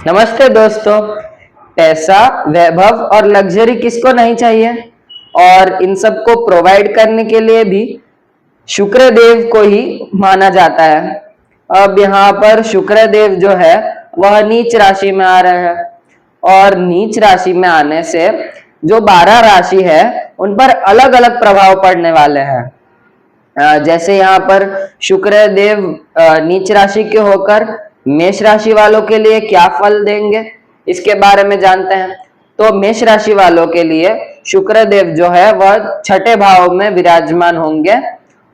नमस्ते दोस्तों। पैसा, वैभव और लग्जरी किसको नहीं चाहिए। और इन सब को प्रोवाइड करने के लिए भी शुक्र देव को ही माना जाता है। अब यहाँ पर शुक्र देव जो है वह नीच राशि में आ रहे हैं और नीच राशि में आने से जो 12 राशि है उन पर अलग अलग प्रभाव पड़ने वाले हैं। जैसे यहाँ पर शुक्र देव नीच राशि के होकर मेष राशि वालों के लिए क्या फल देंगे, इसके बारे में जानते हैं। तो मेष राशि वालों के लिए शुक्र देव जो है वह छठे भाव में विराजमान होंगे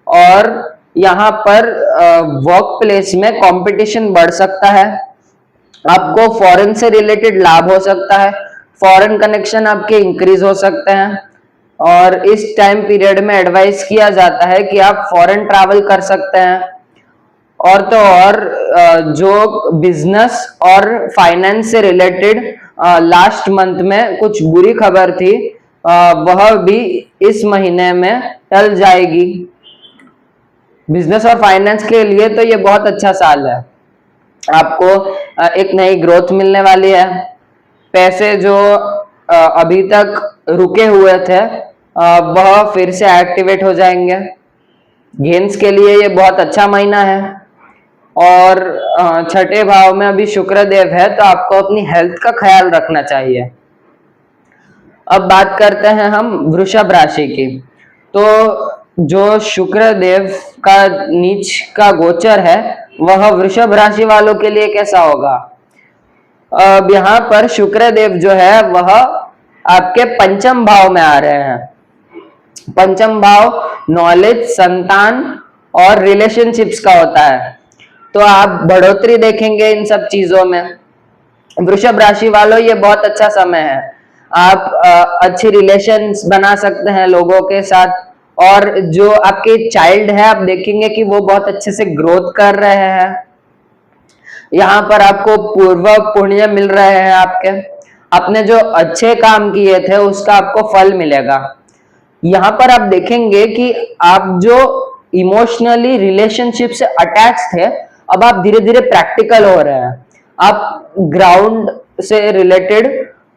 और यहाँ पर वर्क प्लेस में कंपटीशन बढ़ सकता है। आपको फॉरेन से रिलेटेड लाभ हो सकता है, फॉरेन कनेक्शन आपके इंक्रीज हो सकते हैं और इस टाइम पीरियड में एडवाइस किया जाता है कि आप फॉरेन ट्रैवल कर सकते हैं। और तो और जो बिजनेस और फाइनेंस से रिलेटेड लास्ट मंथ में कुछ बुरी खबर थी वह भी इस महीने में टल जाएगी। बिजनेस और फाइनेंस के लिए तो ये बहुत अच्छा साल है। आपको एक नई ग्रोथ मिलने वाली है। पैसे जो अभी तक रुके हुए थे वह फिर से एक्टिवेट हो जाएंगे। गेम्स के लिए ये बहुत अच्छा महीना है। और छठे भाव में अभी शुक्र देव है तो आपको अपनी हेल्थ का ख्याल रखना चाहिए। अब बात करते हैं हम वृषभ राशि की। तो जो शुक्र देव का नीच का गोचर है वह वृषभ राशि वालों के लिए कैसा होगा। अब यहाँ पर शुक्र देव जो है वह आपके पंचम भाव में आ रहे हैं। पंचम भाव नॉलेज, संतान और रिलेशनशिप्स का होता है, तो आप बढ़ोतरी देखेंगे इन सब चीजों में। वृषभ राशि वालों ये बहुत अच्छा समय है। आप अच्छी रिलेशंस बना सकते हैं लोगों के साथ और जो आपके चाइल्ड है आप देखेंगे कि वो बहुत अच्छे से ग्रोथ कर रहे हैं। यहाँ पर आपको पूर्व पुण्य मिल रहे हैं। आपने जो अच्छे काम किए थे उसका आपको फल मिलेगा। यहाँ पर आप देखेंगे कि आप जो इमोशनली रिलेशनशिप से अटैच थे अब आप धीरे धीरे प्रैक्टिकल हो रहे हैं। आप ग्राउंड से रिलेटेड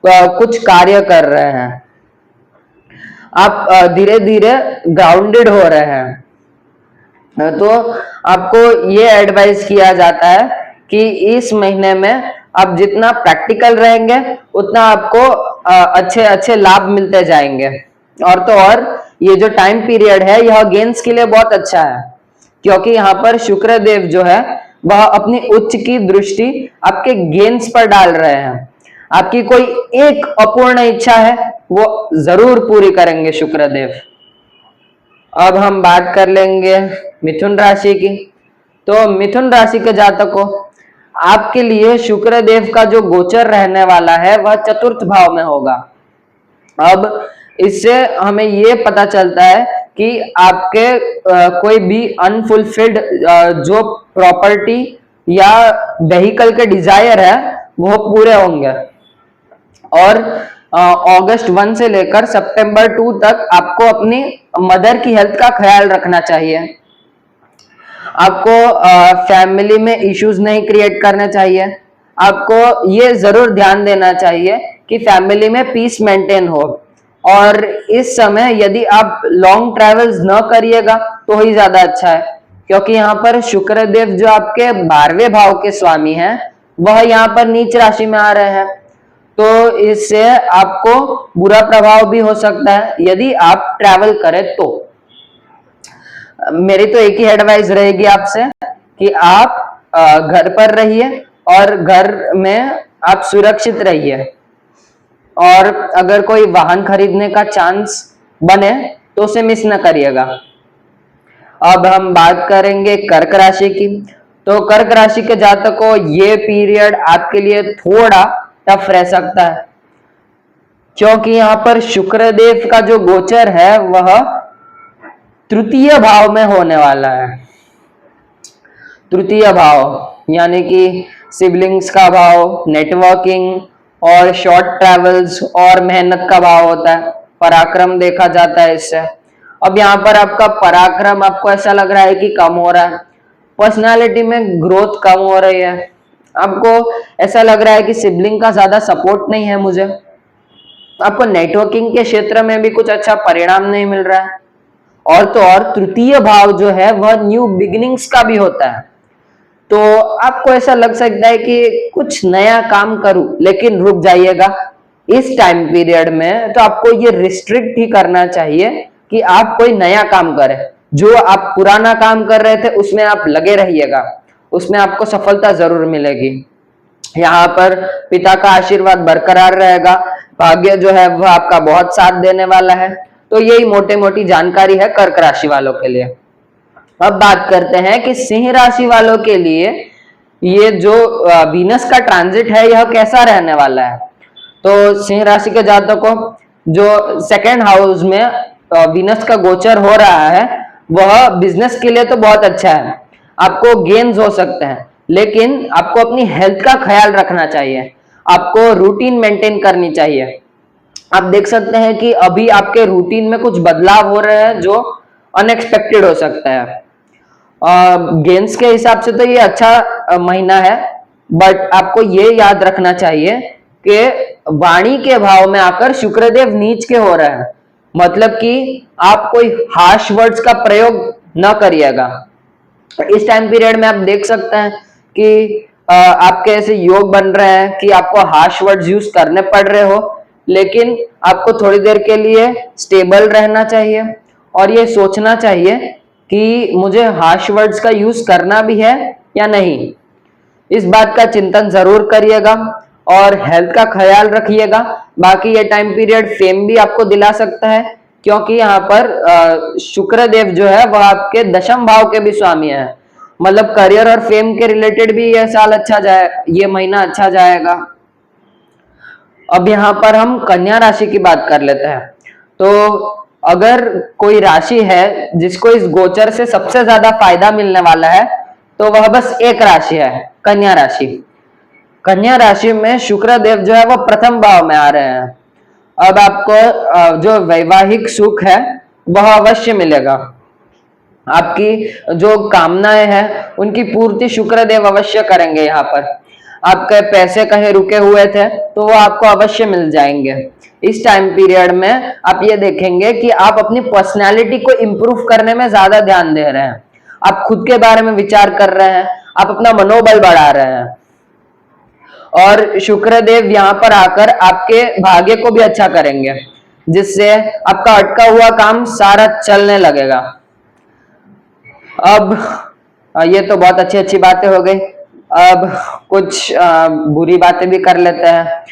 कुछ कार्य कर रहे हैं। आप धीरे धीरे ग्राउंडेड हो रहे हैं। तो आपको ये एडवाइस किया जाता है कि इस महीने में आप जितना प्रैक्टिकल रहेंगे उतना आपको अच्छे अच्छे लाभ मिलते जाएंगे। और तो और ये जो टाइम पीरियड है यह गेम्स के लिए बहुत अच्छा है क्योंकि यहाँ पर शुक्र देव जो है वह अपनी उच्च की दृष्टि आपके गेम्स पर डाल रहे हैं। आपकी कोई एक अपूर्ण इच्छा है वो जरूर पूरी करेंगे शुक्र देव। अब हम बात कर लेंगे मिथुन राशि की। तो मिथुन राशि के जातकों, आपके लिए शुक्र देव का जो गोचर रहने वाला है वह चतुर्थ भाव में होगा। अब इससे हमें ये पता चलता है कि आपके कोई भी अनफुलफिल्ड जो प्रॉपर्टी या व्हीकल के डिजायर है वो पूरे होंगे। और अगस्त 1 से लेकर सितंबर 2 तक आपको अपनी मदर की हेल्थ का ख्याल रखना चाहिए। आपको फैमिली में इश्यूज नहीं क्रिएट करने चाहिए। आपको ये जरूर ध्यान देना चाहिए कि फैमिली में पीस मेंटेन हो। और इस समय यदि आप लॉन्ग ट्रेवल्स न करिएगा तो ही ज्यादा अच्छा है क्योंकि यहाँ पर शुक्र देव जो आपके 12वें भाव के स्वामी हैं वह यहाँ पर नीच राशि में आ रहे हैं। तो इससे आपको बुरा प्रभाव भी हो सकता है यदि आप ट्रैवल करें तो। मेरी तो एक ही एडवाइस रहेगी आपसे कि आप घर पर रहिए और घर में आप सुरक्षित रहिए। और अगर कोई वाहन खरीदने का चांस बने तो उसे मिस न करिएगा। अब हम बात करेंगे कर्क राशि की। तो कर्क राशि के जातकों, ये पीरियड आपके लिए थोड़ा टफ रह सकता है क्योंकि यहाँ पर शुक्र देव का जो गोचर है वह तृतीय भाव में होने वाला है। तृतीय भाव यानी कि सिबलिंग्स का भाव, नेटवर्किंग और शॉर्ट ट्रैवल्स और मेहनत का भाव होता है। पराक्रम देखा जाता है इससे। अब यहाँ पर आपका पराक्रम आपको ऐसा लग रहा है कि कम हो रहा है। पर्सनालिटी में ग्रोथ कम हो रही है। आपको ऐसा लग रहा है कि सिबलिंग का ज्यादा सपोर्ट नहीं है मुझे, आपको नेटवर्किंग के क्षेत्र में भी कुछ अच्छा परिणाम नहीं मिल रहा है, और तो और तृतीय भाव जो है वह न्यू बिगिनिंग्स का भी होता है। तो आपको ऐसा लग सकता है कि कुछ नया काम करूं, लेकिन रुक जाइएगा, इस टाइम पीरियड में तो आपको ये रिस्ट्रिक्ट ही करना चाहिए कि आप कोई नया काम करें। जो आप पुराना काम कर रहे थे उसमें आप लगे रहिएगा, उसमें आपको सफलता जरूर मिलेगी। यहाँ पर पिता का आशीर्वाद बरकरार रहेगा, भाग्य जो है वह आपका बहुत साथ देने वाला है। तो यही मोटे मोटी जानकारी है कर्क राशि वालों के लिए। अब बात करते हैं कि सिंह राशि वालों के लिए ये जो वीनस का ट्रांजिट है यह कैसा रहने वाला है। तो सिंह राशि के जातकों को जो सेकंड हाउस में वीनस का गोचर हो रहा है वह बिजनेस के लिए तो बहुत अच्छा है, आपको गेन्स हो सकते हैं, लेकिन आपको अपनी हेल्थ का ख्याल रखना चाहिए, आपको रूटीन मेंटेन करनी चाहिए। आप देख सकते हैं कि अभी आपके रूटीन में कुछ बदलाव हो रहे हैं जो अनएक्सपेक्टेड हो सकता है। गेंस के हिसाब से तो ये अच्छा महीना है, बट आपको ये याद रखना चाहिए कि वाणी के भाव में आकर शुक्रदेव नीच के हो रहे हैं, मतलब कि आप कोई हार्श वर्ड्स का प्रयोग न करिएगा। इस टाइम पीरियड में आप देख सकते हैं कि आपके ऐसे योग बन रहे हैं कि आपको हार्श वर्ड्स यूज करने पड़ रहे हो, लेकिन आपको थोड़ी देर के लिए स्टेबल रहना चाहिए और ये सोचना चाहिए कि मुझे हार्श वर्ड्स का यूज करना भी है या नहीं। इस बात का चिंतन जरूर करिएगा और हेल्थ का ख्याल रखिएगा। बाकी ये टाइम पीरियड फेम भी आपको दिला सकता है, क्योंकि यहाँ पर शुक्र देव जो है वह आपके दशम भाव के भी स्वामी है, मतलब करियर और फेम के रिलेटेड भी यह साल अच्छा जाए, ये महीना अच्छा जाएगा। अब यहाँ पर हम कन्या राशि की बात कर लेते हैं। तो अगर कोई राशि है जिसको इस गोचर से सबसे ज्यादा फायदा मिलने वाला है तो वह बस एक राशि है, कन्या राशि। कन्या राशि में शुक्र देव जो है वो प्रथम भाव में आ रहे हैं। अब आपको जो वैवाहिक सुख है वह अवश्य मिलेगा, आपकी जो कामनाएं हैं उनकी पूर्ति शुक्र देव अवश्य करेंगे। यहाँ पर आपके पैसे कहीं रुके हुए थे तो वो आपको अवश्य मिल जाएंगे। इस टाइम पीरियड में आप ये देखेंगे कि आप अपनी पर्सनैलिटी को इम्प्रूव करने में ज्यादा ध्यान दे रहे हैं, आप खुद के बारे में विचार कर रहे हैं, आप अपना मनोबल बढ़ा रहे हैं, और शुक्र देव यहाँ पर आकर आपके भाग्य को भी अच्छा करेंगे, जिससे आपका अटका हुआ काम सारा चलने लगेगा। अब ये तो बहुत अच्छी अच्छी बातें हो गई, अब कुछ बुरी बातें भी कर लेते हैं।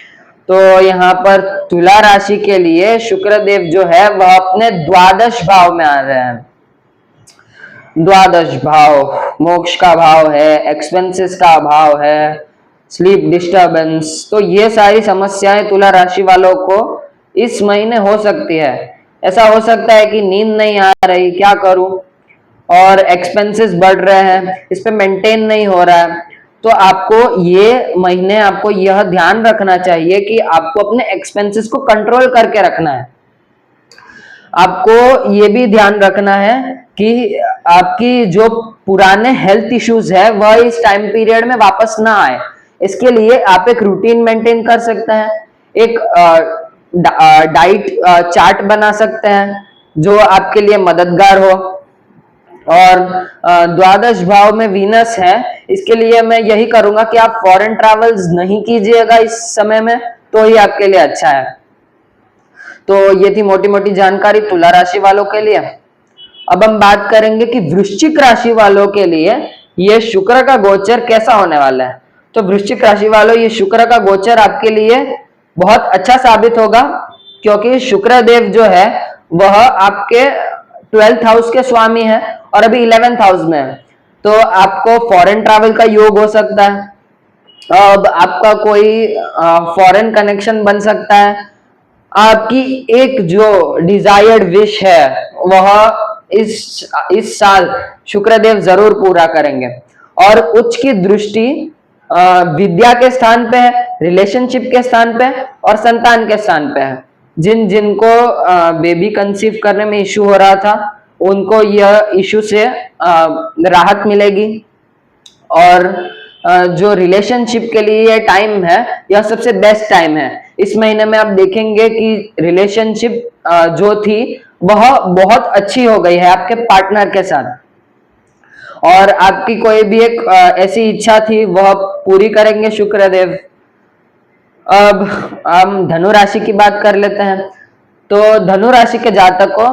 तो यहाँ पर तुला राशि के लिए शुक्र देव जो है वह अपने द्वादश भाव में आ रहे हैं। द्वादश भाव मोक्ष का भाव है, एक्सपेंसेस का भाव है, स्लीप डिस्टर्बेंस, तो ये सारी समस्याएं तुला राशि वालों को इस महीने हो सकती है। ऐसा हो सकता है कि नींद नहीं आ रही, क्या करूं, और एक्सपेंसेस बढ़ रहे हैं, इस पे मेंटेन नहीं हो रहा है। तो आपको ये महीने आपको यह ध्यान रखना चाहिए कि आपको अपने एक्सपेंसेस को कंट्रोल करके रखना है। आपको ये भी ध्यान रखना है कि आपकी जो पुराने हेल्थ इश्यूज है वह इस टाइम पीरियड में वापस ना आए। इसके लिए आप एक रूटीन मेंटेन कर सकते हैं, एक डाइट चार्ट बना सकते हैं जो आपके लिए मददगार हो। और द्वादश भाव में वीनस है, इसके लिए मैं यही करूंगा कि आप फॉरेन ट्रैवल्स नहीं कीजिएगा इस समय में, तो ही आपके लिए अच्छा है। तो ये थी मोटी मोटी जानकारी तुला राशि वालों के लिए। अब हम बात करेंगे कि वृश्चिक राशि वालों के लिए ये शुक्र का गोचर कैसा होने वाला है। तो वृश्चिक राशि वालों, ये शुक्र का गोचर आपके लिए बहुत अच्छा साबित होगा, क्योंकि शुक्र देव जो है वह आपके 12th हाउस के स्वामी है और अभी 11th हाउस में है। तो आपको फॉरेन ट्रैवल का योग हो सकता है, अब आपका कोई फॉरेन कनेक्शन बन सकता है, आपकी एक जो डिजायर्ड विश है वह इस साल शुक्रदेव जरूर पूरा करेंगे। और उच्च की दृष्टि विद्या के स्थान पे है, रिलेशनशिप के स्थान पे और संतान के स्थान पे है। जिनको बेबी कंसीव करने में इश्यू हो रहा था उनको यह इश्यू से राहत मिलेगी। और जो रिलेशनशिप के लिए ये टाइम है, यह सबसे बेस्ट टाइम है। इस महीने में आप देखेंगे कि रिलेशनशिप जो थी वह बहुत अच्छी हो गई है आपके पार्टनर के साथ, और आपकी कोई भी एक ऐसी इच्छा थी वह पूरी करेंगे शुक्रदेव। अब हम धनु राशि की बात कर लेते हैं। तो धनु राशि के जातकों,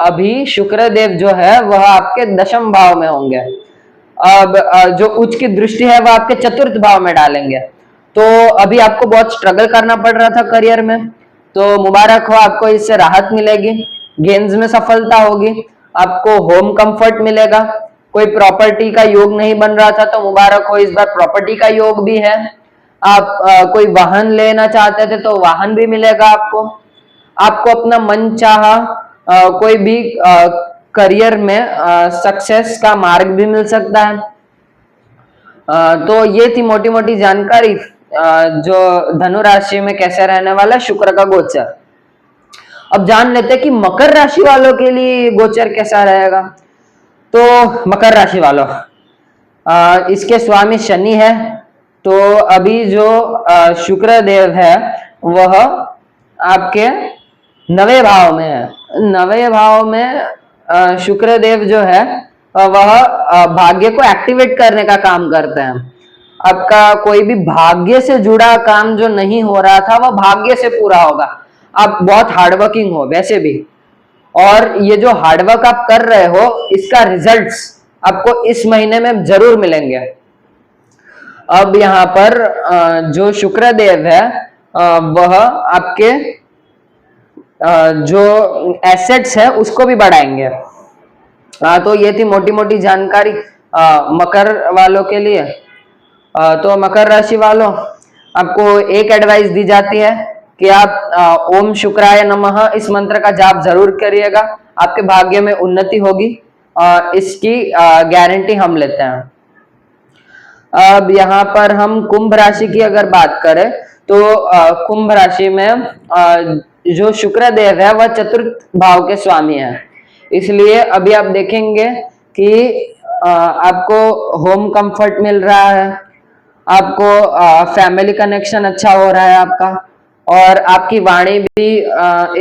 अभी शुक्रदेव जो है वह आपके दशम भाव में होंगे। अब जो उच्च की दृष्टि है वह आपके चतुर्थ भाव में डालेंगे। तो अभी आपको बहुत स्ट्रगल करना पड़ रहा था करियर में, तो मुबारक हो, आपको इससे राहत मिलेगी, गेम्स में सफलता होगी, आपको होम कंफर्ट मिलेगा। कोई प्रॉपर्टी का योग नहीं बन रहा था तो मुबारक हो, इस बार प्रॉपर्टी का योग भी है। आप कोई वाहन लेना चाहते थे तो वाहन भी मिलेगा आपको। आपको अपना मन चाहा कोई भी करियर में सक्सेस का मार्ग भी मिल सकता है। तो ये थी मोटी मोटी जानकारी जो धनु राशि में कैसे रहने वाला शुक्र का गोचर। अब जान लेते हैं कि मकर राशि वालों के लिए गोचर कैसा रहेगा। तो मकर राशि वालों, इसके स्वामी शनि है, तो अभी जो शुक्र देव है वह आपके 9वें भाव में है। 9वें भाव में शुक्र देव जो है वह भाग्य को एक्टिवेट करने का काम करते हैं। आपका कोई भी भाग्य से जुड़ा काम जो नहीं हो रहा था वह भाग्य से पूरा होगा। आप बहुत हार्डवर्किंग हो वैसे भी, और ये जो हार्डवर्क आप कर रहे हो इसका रिजल्ट्स आपको इस महीने में जरूर मिलेंगे। अब यहाँ पर जो शुक्र देव है वह आपके जो एसेट्स है उसको भी बढ़ाएंगे। तो ये थी मोटी मोटी जानकारी मकर वालों के लिए। तो मकर राशि वालों, आपको एक एडवाइस दी जाती है कि आप ओम शुक्राय नमः इस मंत्र का जाप जरूर करिएगा, आपके भाग्य में उन्नति होगी, इसकी गारंटी हम लेते हैं। अब यहाँ पर हम कुंभ राशि की अगर बात करें तो कुंभ राशि में जो शुक्र देव है वह चतुर्थ भाव के स्वामी है, इसलिए अभी आप देखेंगे कि आपको होम कंफर्ट मिल रहा है, आपको फैमिली कनेक्शन अच्छा हो रहा है आपका, और आपकी वाणी भी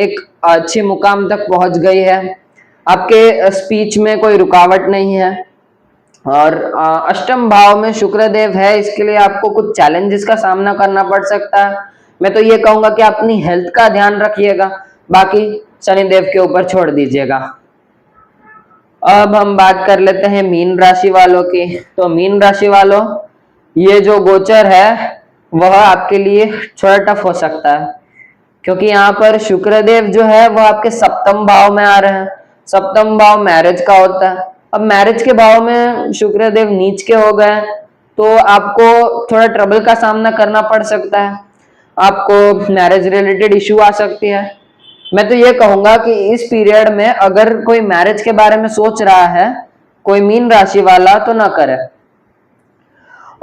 एक अच्छी मुकाम तक पहुंच गई है। आपके स्पीच में कोई रुकावट नहीं है। और अष्टम भाव में शुक्र देव है, इसके लिए आपको कुछ चैलेंजेस का सामना करना पड़ सकता है। मैं तो ये कहूंगा कि अपनी हेल्थ का ध्यान रखिएगा, बाकी शनिदेव के ऊपर छोड़ दीजिएगा। अब हम बात कर लेते हैं मीन राशि वालों की। तो मीन राशि वालों, ये जो गोचर है वह आपके लिए थोड़ा टफ हो सकता है, क्योंकि यहाँ पर शुक्रदेव जो है वह आपके सप्तम भाव में आ रहे हैं। सप्तम भाव मैरिज का होता है। अब मैरिज के भाव में शुक्रदेव नीच के हो गए तो आपको थोड़ा ट्रबल का सामना करना पड़ सकता है, आपको मैरिज रिलेटेड इश्यू आ सकती है। मैं तो ये कहूंगा कि इस पीरियड में अगर कोई मैरिज के बारे में सोच रहा है कोई मीन राशि वाला तो ना करे।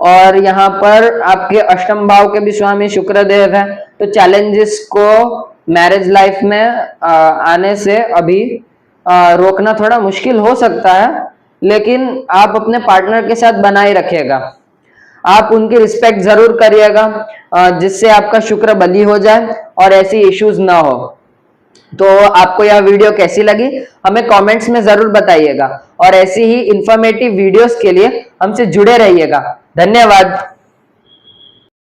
और यहाँ पर आपके अष्टम भाव के भी स्वामी शुक्रदेव है, तो चैलेंजेस को मैरिज लाइफ में आने से अभी रोकना थोड़ा मुश्किल हो सकता है, लेकिन आप अपने पार्टनर के साथ बनाए रखिएगा। आप उनकी रिस्पेक्ट जरूर करिएगा जिससे आपका शुक्र बली हो जाए और ऐसी इश्यूज ना हो। तो आपको यह वीडियो कैसी लगी हमें कमेंट्स में जरूर बताइएगा, और ऐसी ही इंफॉर्मेटिव वीडियोस के लिए हमसे जुड़े रहिएगा। धन्यवाद।